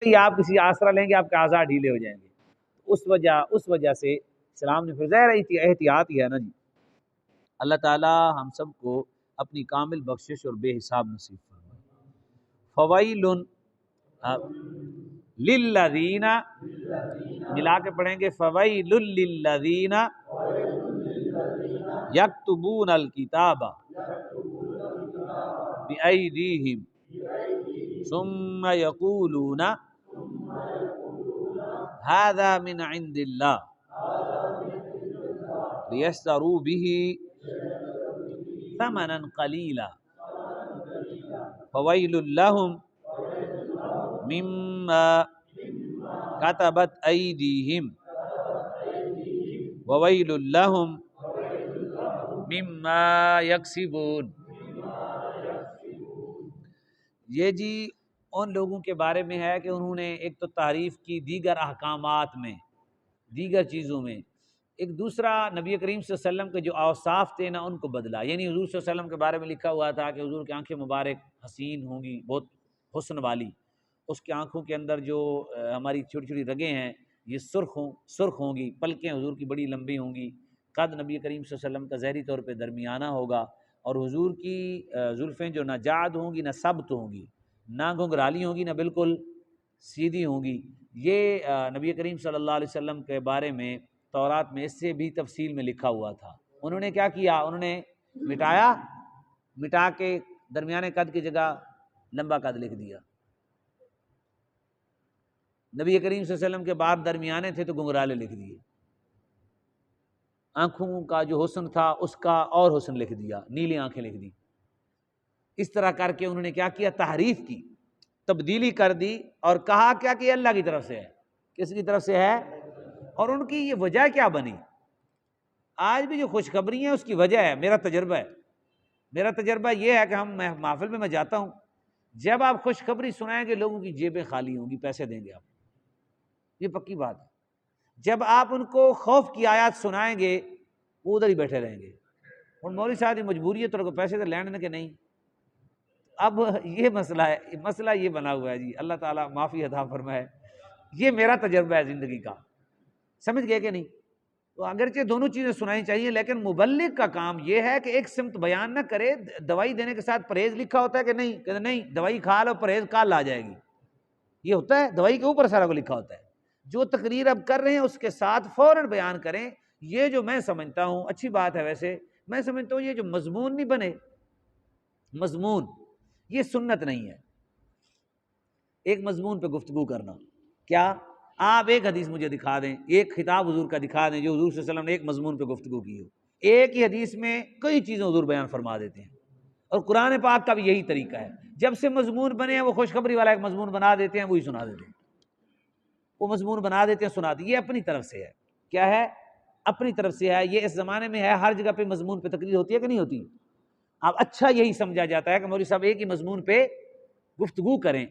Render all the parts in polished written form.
کہ آپ کسی آسرا لیں گے آپ کے اعضاء ڈھیلے ہو جائیں گے. اس وجہ سے اسلام نے پھر ظاہر احتیاط ہی ہے نا جی. اللہ تعالی ہم سب کو اپنی کامل بخشش اور بے حساب نصیب فرمائے. فویل للذین، ملا کے پڑھیں گے فویل للذین یکتبون الکتاب بأیدیہم ثم یقولون ھذا من عند اللہ لیشتروا به ثمنا قلیلا فویل لہم مما کتبت ایدیہم وویل لہم مما یکسبون. یہ جی ان لوگوں کے بارے میں ہے کہ انہوں نے ایک تو تعریف کی دیگر احکامات میں، دیگر چیزوں میں، ایک دوسرا نبی کریم صلی اللہ علیہ وسلم کے جو اوصاف تھے نا ان کو بدلا. یعنی حضور صلی اللہ علیہ وسلم کے بارے میں لکھا ہوا تھا کہ حضور کی آنکھیں مبارک حسین ہوں گی، بہت حسن والی، اس کی آنکھوں کے اندر جو ہماری چھوٹی چھوٹی رگیں ہیں یہ سرخ ہوں گی، پلکیں حضور کی بڑی لمبی ہوں گی، قد نبی کریم صلی اللہ علیہ وسلم کا ظاہری طور پہ درمیانہ ہوگا، اور حضور کی زلفیں جو نہ جعد ہوں گی نہ سبت ہوں گی، نہ گھنگرالی ہوں گی نہ بالکل سیدھی ہوں گی. یہ نبی کریم صلی اللہ علیہ وسلم کے بارے میں تورات میں اس سے بھی تفصیل میں لکھا ہوا تھا. انہوں نے کیا کیا؟ انہوں نے مٹا کے درمیانے قد کی جگہ لمبا قد لکھ دیا. نبی کریم صلی اللہ علیہ وسلم کے بال درمیانے تھے تو گنگرالے لکھ دیے. آنکھوں کا جو حسن تھا اس کا اور حسن لکھ دیا، نیلی آنکھیں لکھ دی. اس طرح کر کے انہوں نے کیا کیا؟ تحریف کی، تبدیلی کر دی، اور کہا کیا کہ اللہ کی طرف سے ہے. کس کی طرف سے ہے؟ اور ان کی یہ وجہ کیا بنی؟ آج بھی جو خوشخبری ہے اس کی وجہ ہے، میرا تجربہ یہ ہے کہ محفل میں جاتا ہوں، جب آپ خوشخبری سنائیں گے لوگوں کی جیبیں خالی ہوں گی، پیسے دیں گے آپ، یہ پکی بات ہے. جب آپ ان کو خوف کی آیات سنائیں گے وہ ادھر ہی بیٹھے رہیں گے. اور مولوی صاحب کی مجبوری ہے تو پیسے تو لینے کے نہیں. اب یہ مسئلہ ہے، مسئلہ یہ بنا ہوا ہے جی، اللہ تعالیٰ معافی عطا فرمائے. یہ میرا تجربہ ہے زندگی کا، سمجھ گئے کہ نہیں؟ تو اگرچہ دونوں چیزیں سنانی چاہیے، لیکن مبلغ کا کام یہ ہے کہ ایک سمت بیان نہ کرے. دوائی دینے کے ساتھ پرہیز لکھا ہوتا ہے کہ نہیں؟ کہ نہیں دوائی کھا لو پرہیز کال آ جائے گی، یہ ہوتا ہے؟ دوائی کے اوپر سارا کو لکھا ہوتا ہے. جو تقریر اب کر رہے ہیں اس کے ساتھ فوراً بیان کریں. یہ جو میں سمجھتا ہوں اچھی بات ہے، ویسے میں سمجھتا ہوں یہ جو مضمون نہیں بنے، مضمون یہ سنت نہیں ہے. ایک مضمون پہ گفتگو کرنا، کیا آپ ایک حدیث مجھے دکھا دیں، ایک خطاب حضور کا دکھا دیں جو حضور صلی اللہ علیہ وسلم نے ایک مضمون پہ گفتگو کی ہو. ایک ہی حدیث میں کئی چیزیں حضور بیان فرما دیتے ہیں، اور قرآن پاک کا بھی یہی طریقہ ہے. جب سے مضمون بنے ہیں وہ خوشخبری والا ایک مضمون بنا دیتے ہیں، وہی سنا دیتے ہیں. وہ مضمون بنا دیتے ہیں، سنا دیتے. یہ اپنی طرف سے ہے. کیا ہے؟ اپنی طرف سے ہے. یہ اس زمانے میں ہے، ہر جگہ پہ مضمون پہ تقریر ہوتی ہے کہ نہیں ہوتی؟ اب اچھا یہی سمجھا جاتا ہے کہ مولوی صاحب ایک ہی مضمون پہ گفتگو کریں.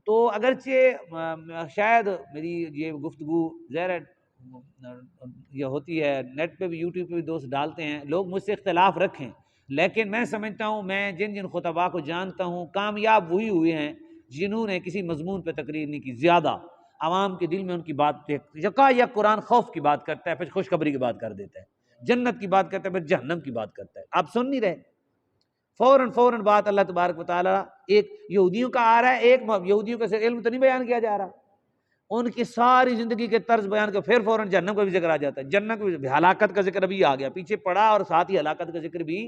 تو اگرچہ شاید میری یہ گفتگو ظاہر یہ ہوتی ہے، نیٹ پہ بھی یوٹیوب پہ بھی دوست ڈالتے ہیں، لوگ مجھ سے اختلاف رکھیں، لیکن میں سمجھتا ہوں میں جن خطباء کو جانتا ہوں کامیاب وہی ہوئے ہیں جنہوں نے کسی مضمون پہ تقریر نہیں کی. زیادہ عوام کے دل میں ان کی بات یکا یا قرآن خوف کی بات کرتا ہے، پھر خوشخبری کی بات کر دیتا ہے، جنت کی بات کرتا ہے، پھر جہنم کی بات کرتا ہے. آپ سن نہیں رہے؟ فوراً بات اللہ تبارک و تعالیٰ ایک یہودیوں کا آ رہا ہے، ایک یہودیوں کا صرف علم تو نہیں بیان کیا جا رہا، ان کی ساری زندگی کے طرز بیان کر پھر فوراً جہنم کا بھی ذکر آ جاتا ہے. جنت کی ہلاکت کا ذکر بھی آ گیا، پیچھے پڑا، اور ساتھ ہی ہلاکت کا ذکر بھی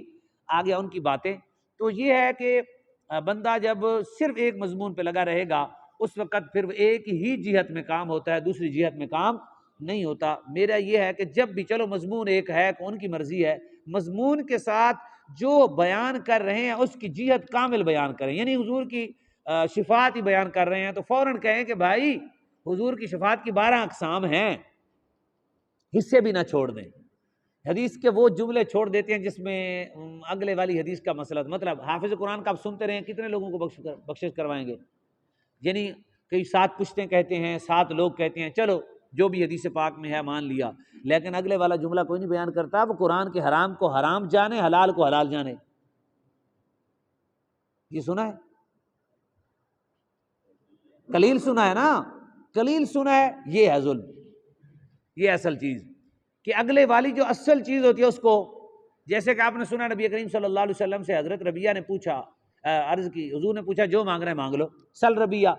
آ گیا ان کی باتیں. تو یہ ہے کہ بندہ جب صرف ایک مضمون پہ لگا رہے گا اس وقت پھر ایک ہی جہت میں کام ہوتا ہے، دوسری جہت میں کام نہیں ہوتا. میرا یہ ہے کہ جب بھی چلو مضمون ایک ہے، ان کی مرضی ہے، مضمون کے ساتھ جو بیان کر رہے ہیں اس کی جہت کامل بیان کریں. یعنی حضور کی شفاعت ہی بیان کر رہے ہیں تو فوراً کہیں کہ بھائی حضور کی شفاعت کی 12 اقسام ہیں، حصے بھی نہ چھوڑ دیں. حدیث کے وہ جملے چھوڑ دیتے ہیں جس میں اگلے والی حدیث کا مسئلہ، مطلب حافظ قرآن کا آپ سنتے رہیں کتنے لوگوں کو بخشش کروائیں گے؟ یعنی کئی 7 پشتیں کہتے ہیں، 7 لوگ کہتے ہیں، چلو جو بھی حدیث پاک میں ہے مان لیا، لیکن اگلے والا جملہ کوئی نہیں بیان کرتا. وہ قرآن کے حرام کو حرام جانے، حلال کو حلال جانے. یہ سنا ہے؟ قلیل سنا ہے نا، قلیل سنا ہے، یہ ہے ظلم، یہ اصل چیز کہ اگلے والی جو اصل چیز ہوتی ہے اس کو، جیسے کہ آپ نے سنا نبی کریم صلی اللہ علیہ وسلم سے حضرت ربیہ نے پوچھا، عرض کی، حضور نے پوچھا جو مانگ رہے ہیں مانگ لو، سل ربیہ،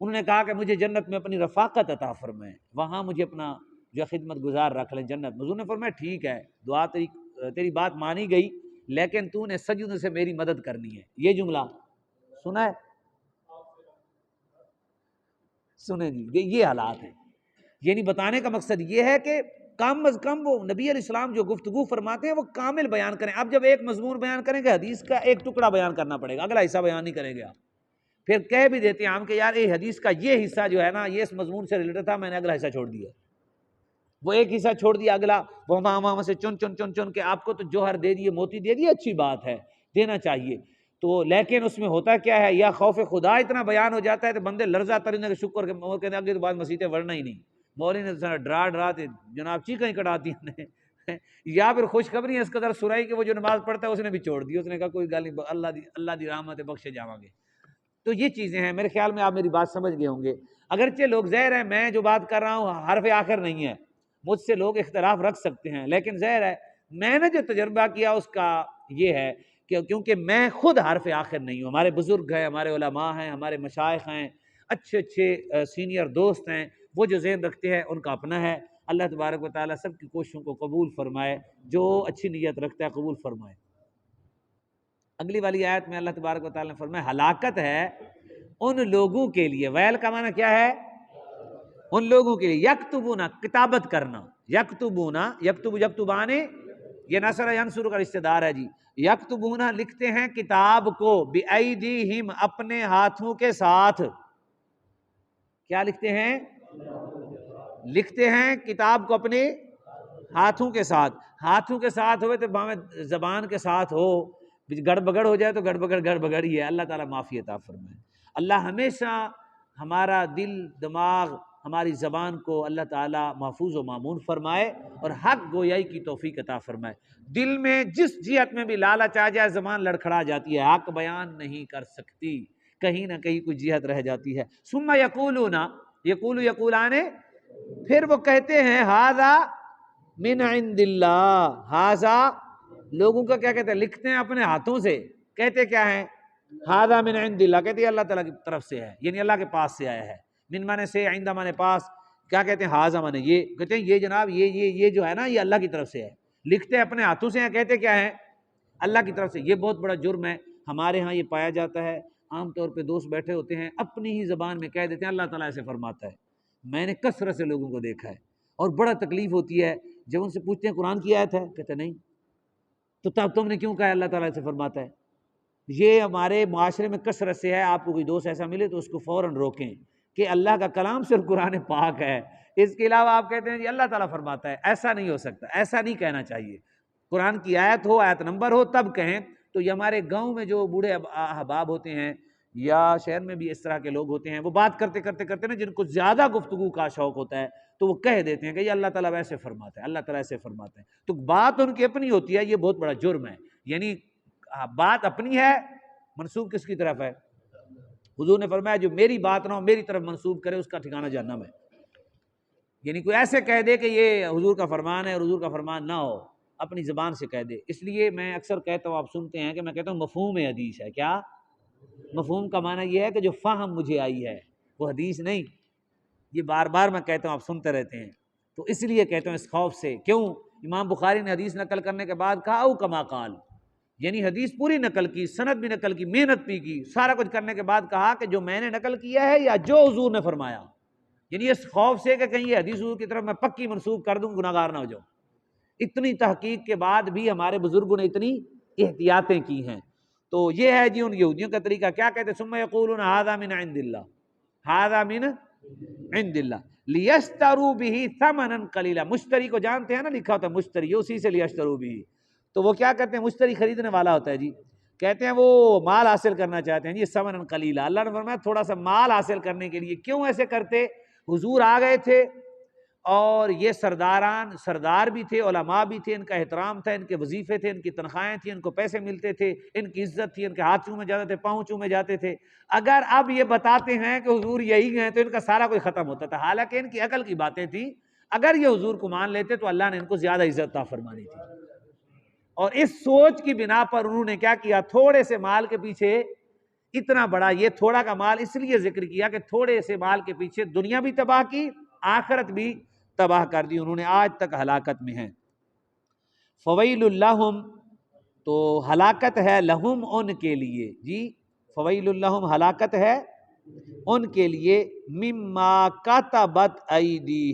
انہوں نے کہا کہ مجھے جنت میں اپنی رفاقت عطا فرمائے، وہاں مجھے اپنا جو خدمت گزار رکھ لیں جنت میں۔ حضور نے فرمایا ٹھیک ہے، دعا تیری بات مانی گئی، لیکن تو نے سجدوں سے میری مدد کرنی ہے۔ یہ جملہ سنا ہے؟ سنیں جی، یہ حالات ہیں، یعنی بتانے کا مقصد یہ ہے کہ کم از کم وہ نبی علیہ السلام جو گفتگو فرماتے ہیں وہ کامل بیان کریں۔ اب جب ایک مضمون بیان کریں گے، حدیث کا ایک ٹکڑا بیان کرنا پڑے گا، اگلا حصہ بیان نہیں کریں گے آپ۔ پھر کہہ بھی دیتے ہیں ہم کہ یار یہ حدیث کا یہ حصہ جو ہے نا یہ اس مضمون سے ریلیٹڈ تھا، میں نے اگلا حصہ چھوڑ دیا، وہ ایک حصہ چھوڑ دیا، اگلا وہ وہاں سے چن چن چن چن کے آپ کو تو جوہر دے دیے، موتی دے دیے، اچھی بات ہے، دینا چاہیے تو، لیکن اس میں ہوتا کیا ہے، یا خوف خدا اتنا بیان ہو جاتا ہے تو بندے لرزہ ترنے کے شکر کے موقع کے آگے تو بعد مسیحیں ورنا ہی نہیں، مولوی نے ڈرا کے جناب چیخیں کٹاتی ہیں، یا پھر خوشخبری اس قدر سنائی کہ وہ جو نماز پڑھتا ہے اس نے بھی چھوڑ دی، اس نے کہا کوئی گل نہیں، اللہ دی رحمت بخشے جاواں گے۔ تو یہ چیزیں ہیں، میرے خیال میں آپ میری بات سمجھ گئے ہوں گے۔ اگرچہ لوگ ظاہر ہے میں جو بات کر رہا ہوں حرف آخر نہیں ہے، مجھ سے لوگ اختلاف رکھ سکتے ہیں، لیکن ظاہر ہے میں نے جو تجربہ کیا اس کا یہ ہے کہ کیونکہ میں خود حرف آخر نہیں ہوں، ہمارے بزرگ ہیں، ہمارے علماء ہیں، ہمارے مشائخ ہیں، اچھے اچھے سینئر دوست ہیں، وہ جو ذہن رکھتے ہیں ان کا اپنا ہے۔ اللہ تبارک و تعالیٰ سب کی کوششوں کو قبول فرمائے، جو اچھی نیت رکھتا ہے قبول فرمائے۔ اگلی والی آیت میں اللہ تبارک و تعالیٰ نے فرمایا ہلاکت ہے ان لوگوں کے لیے، ویل کا معنی کیا ہے؟ ان لوگوں کے لیے، یکتبونا کتابت کرنا، یکتبونا، یکتبانے، یہ نصر ینصر کا رشتہ دار ہے جی، یکتبونا لکھتے ہیں کتاب کو، بِأَيْدِيهِمْ اپنے ہاتھوں کے ساتھ، کیا لکھتے ہیں؟ لکھتے ہیں کتاب کو اپنے ہاتھوں کے ساتھ، ہاتھوں کے ساتھ ہوئے تو زبان کے ساتھ ہو، گڑبگڑ ہو جائے تو گڑبگڑ ہی ہے، اللہ تعالیٰ معافی عطا فرمائے۔ اللہ ہمیشہ ہمارا دل، دماغ، ہماری زبان کو اللہ تعالیٰ محفوظ و مامون فرمائے اور حق گویائی کی توفیق عطا فرمائے۔ دل میں جس جہت میں بھی لالچ آ جائے زبان لڑکھڑا جاتی ہے، حق بیان نہیں کر سکتی، کہیں نہ کہیں کوئی جہت رہ جاتی ہے۔ ثم یقولون، یقولان، پھر وہ کہتے ہیں ھذا من عند اللہ، ھذا لوگوں کا کیا کہتے ہیں؟ لکھتے ہیں اپنے ہاتھوں سے، کہتے کیا ہیں؟ ھذا من عند اللہ، کہتے ہیں اللہ تعالیٰ کی طرف سے ہے، یعنی اللہ کے پاس سے آیا ہے۔ من مانے سے، عند مانے پاس، کیا کہتے ہیں؟ ھذا مانے یہ، کہتے ہیں یہ جناب یہ جو ہے نا یہ اللہ کی طرف سے ہے، لکھتے اپنے ہاتھوں سے ہیں، کہتے کیا ہیں؟ اللہ کی طرف سے۔ یہ بہت بڑا جرم ہے، ہمارے ہاں یہ پایا جاتا ہے، عام طور پہ دوست بیٹھے ہوتے ہیں اپنی ہی زبان میں کہہ دیتے ہیں اللہ تعالیٰ ایسے فرماتا ہے۔ میں نے کثرت سے لوگوں کو دیکھا ہے، اور بڑا تکلیف ہوتی ہے جب ان سے پوچھتے ہیں قرآن کی آیت ہے، کہتے نہیں، تو تب تم نے کیوں کہا اللہ تعالیٰ ایسے فرماتا ہے؟ یہ ہمارے معاشرے میں کثرت سے ہے، آپ کو کوئی دوست ایسا ملے تو اس کو فوراً روکیں کہ اللہ کا کلام صرف قرآن پاک ہے، اس کے علاوہ آپ کہتے ہیں جی اللہ تعالیٰ فرماتا ہے، ایسا نہیں ہو سکتا، ایسا نہیں کہنا چاہیے۔ قرآن کی آیت ہو، آیت نمبر ہو تب کہیں۔ تو یہ ہمارے گاؤں میں جو بوڑھے احباب ہوتے ہیں یا شہر میں بھی اس طرح کے لوگ ہوتے ہیں، وہ بات کرتے کرتے کرتے نا جن کو زیادہ گفتگو کا شوق ہوتا ہے تو وہ کہہ دیتے ہیں کہ یہ اللہ تعالیٰ ویسے فرماتا ہے، اللہ تعالیٰ ایسے فرماتا ہے، تو بات ان کی اپنی ہوتی ہے، یہ بہت بڑا جرم ہے۔ یعنی بات اپنی ہے، منسوب کس کی طرف ہے؟ حضور نے فرمایا جو میری بات نہ ہو میری طرف منسوب کرے اس کا ٹھکانہ جہنم ہے۔ یعنی کوئی ایسے کہہ دے کہ یہ حضور کا فرمان ہے اور حضور کا فرمان نہ ہو، اپنی زبان سے کہہ دے۔ اس لیے میں اکثر کہتا ہوں، آپ سنتے ہیں کہ میں کہتا ہوں مفہوم حدیث ہے۔ کیا مفہوم کا معنی یہ ہے کہ جو فہم مجھے آئی ہے وہ حدیث نہیں، یہ بار بار میں کہتا ہوں، آپ سنتے رہتے ہیں، تو اس لیے کہتا ہوں اس خوف سے۔ کیوں؟ امام بخاری نے حدیث نقل کرنے کے بعد کہا او کما قال، یعنی حدیث پوری نقل کی، سند بھی نقل کی، محنت بھی کی، سارا کچھ کرنے کے بعد کہا کہ جو میں نے نقل کیا ہے یا جو حضور نے فرمایا، یعنی اس خوف سے کہ کہیں یہ حدیث حضور کی طرف میں پکی منسوب کر دوں، گناہ گار نہ ہو جاؤں۔ اتنی تحقیق کے بعد بھی ہمارے بزرگوں نے اتنی احتیاطیں کی ہیں۔ تو یہ ہے جی ان یہودیوں کا طریقہ، کیا کہتے ہیں؟ ثم یقولون ھذا من عند اللہ، ھذا من عند اللہ لیشتروا به ثمنا قلیلا، مشتری کو جانتے ہیں نا، لکھا ہوتا ہے مشتری، اسی سے لیشتروا به، تو وہ کیا کرتے ہیں؟ مشتری خریدنے والا ہوتا ہے جی، کہتے ہیں وہ مال حاصل کرنا چاہتے ہیں، یہ ثمنا قلیلا، اللہ نے فرمایا تھوڑا سا مال حاصل کرنے کے لیے۔ کیوں ایسے کرتے؟ حضور آ گئے تھے اور یہ سردار بھی تھے، علماء بھی تھے، ان کا احترام تھا، ان کے وظیفے تھے، ان کی تنخواہیں تھیں، ان کو پیسے ملتے تھے، ان کی عزت تھی، ان کے ہاتھ چومے جاتے تھے، پاؤں چومے جاتے تھے۔ اگر اب یہ بتاتے ہیں کہ حضور یہی ہیں تو ان کا سارا کوئی ختم ہوتا تھا، حالانکہ ان کی عقل کی باتیں تھیں۔ اگر یہ حضور کو مان لیتے تو اللہ نے ان کو زیادہ عزت عطا فرمانی تھی، اور اس سوچ کی بنا پر انہوں نے کیا کیا، تھوڑے سے مال کے پیچھے اتنا بڑا، یہ تھوڑا کا مال اس لیے ذکر کیا کہ تھوڑے سے مال کے پیچھے دنیا بھی تباہ کی، آخرت بھی تباہ کر دی، انہوں نے آج تک ہلاکت میں ہیں۔ فویل لہم، تو ہلاکت ہے لہم ان کے لیے، جی فویل لہم ہلاکت ہے ان کے لیے، مما کتبت ایدی